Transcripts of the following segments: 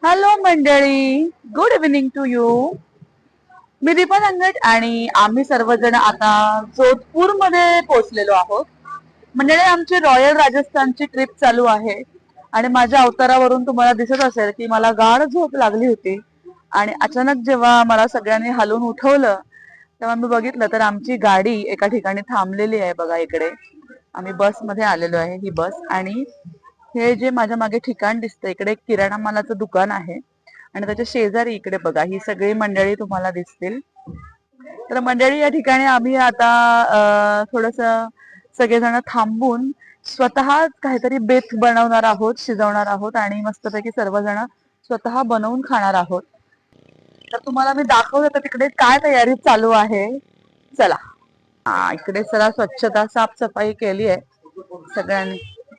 Hello मंडळी, good evening to you. मी दीपा अंगट आणि आम्ही सर्वजण आता जोधपूर मध्ये पोहोचलेलो आहोत. मंडळी, आमची रॉयल राजस्थानची ट्रिप चालू आहे आणि माझ्या अवतारावरून तुम्हाला दिसत असेल की मला गाढ झोप लागली होती आणि अचानक जेव्हा मला सगळ्यांनी हलवून उठवलं तेव्हा मी बघितलं तर आमची गाडी एका ठिकाणी थांबलेली आहे. बघा इकडे आम्ही बस मध्ये आलेलो आहे, ही बस. आणि हे जे माझ्या मागे ठिकाण दिसतं, इकडे एक किराणा मालाचं दुकान आहे आणि त्याच्या शेजारी इकडे बघा ही सगळी मंडळी तुम्हाला दिसतील. तर मंडळी, या ठिकाणी आम्ही आता थोडस सगळेजण थांबून स्वतः काहीतरी बेत बनवणार आहोत, शिजवणार आहोत आणि मस्तपैकी सर्वजण स्वतः बनवून खाणार आहोत. तर तुम्हाला मी दाखवते तर तिकडे काय तयारी चालू आहे. चला. इकडे सगळा स्वच्छता साफसफाई केली आहे सगळ्यांनी.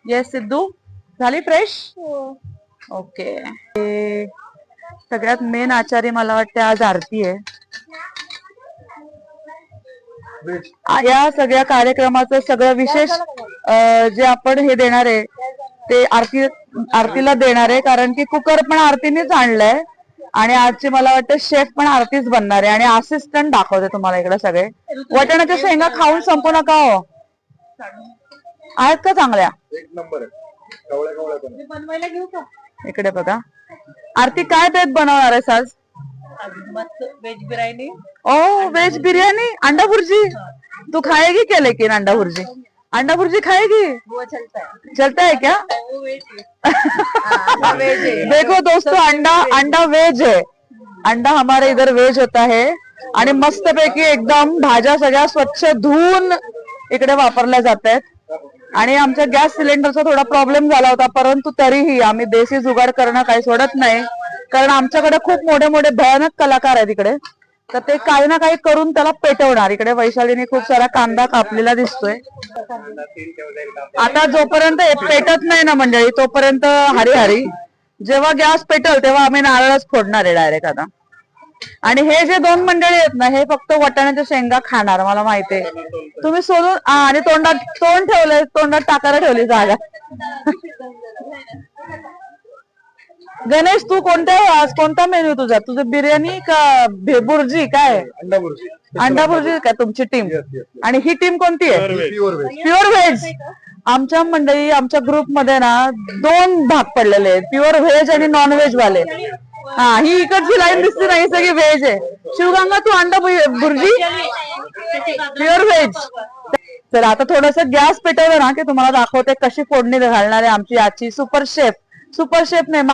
येस सिद्धू, झाली फ्रेश? ओके. सगळ्यात मेन आचार्य मला वाटते आज आरती आहे. या सगळ्या कार्यक्रमाचं सगळं विशेष जे आपण हे देणार आहे ते आरतीला देणार आहे, कारण की कुकर पण आरतीनेच आणलंय आणि आजची मला वाटतं शेफ पण आरतीच बनणार आहे. आणि असिस्टंट दाखवते तुम्हाला इकडे सगळे. वाटाण्याच्या शेंगा खाऊन संपू नका हो. आहेत का चांगल्या? एक नंबर आहे. बनवायला घेऊ का? इकडे बघा आरती, काय बेत बनवणार आहेस आज? मस्त वेज बिर्याणी. ओ, वेज बिर्यानी, अंडा भुर्जी. तू खाएगी क्या लेकिन अंडा भुर्जी? अंडा भुर्जी खाएगी? वो चलता है. चलता है क्या? वो वेज है. वेज है. देखो दोस्तों, अंडा वेज है. अंडा हमारे इधर वेज होता है आणि मस्तपैकी एकदम भाज्या सगळ्या स्वच्छ धुवून इकडे वापरल्या जात आहेत. आणि आमच्या गॅस सिलेंडरचा थोडा प्रॉब्लेम झाला होता, परंतु तरीही आम्ही देशी जुगाड करणं काही सोडत नाही, कारण आमच्याकडे खूप मोठे मोठे भयानक कलाकार आहेत इकडे. तर ते काही ना काही करून त्याला पेटवणार. इकडे वैशालीने खूप सारा कांदा कापलेला दिसतोय. आता जोपर्यंत पेटत नाही ना मंडळी तोपर्यंत हरी हरी. जेव्हा गॅस पेटल तेव्हा आम्ही नारळच फोडणार आहे डायरेक्ट आता. आणि हे जे दोन मंडळी आहेत ना, हे फक्त वाटाण्याच्या शेंगा खाणार, मला माहितीये. तुम्ही सोडून आणि तोंड ठेवलंय, तोंडात टाकायला ठेवली जागा. गणेश, तू कोणता मेन्यू तुझं बिर्याणी का भुर्जी? काय अंडा भुर्जी. अंडा भुर्जी का तुमची टीम? आणि ही टीम कोणती आहे? Pure veg. आमच्या मंडळी, आमच्या ग्रुप मध्ये ना 2 भाग पडलेले आहेत, प्युअर व्हेज आणि नॉन व्हेज वाले. ही इकडची लाईन दिसते नाही, सगळी व्हेज आहे. शिवगंगा, तू अंडा भुर्जी प्युअर व्हेज. तर आता थोडस गॅस पेटवलं ना की तुम्हाला दाखवते कशी फोडणी घालणार आहे आमची आजची सुपर शेफ. सुपर शेफ नाही,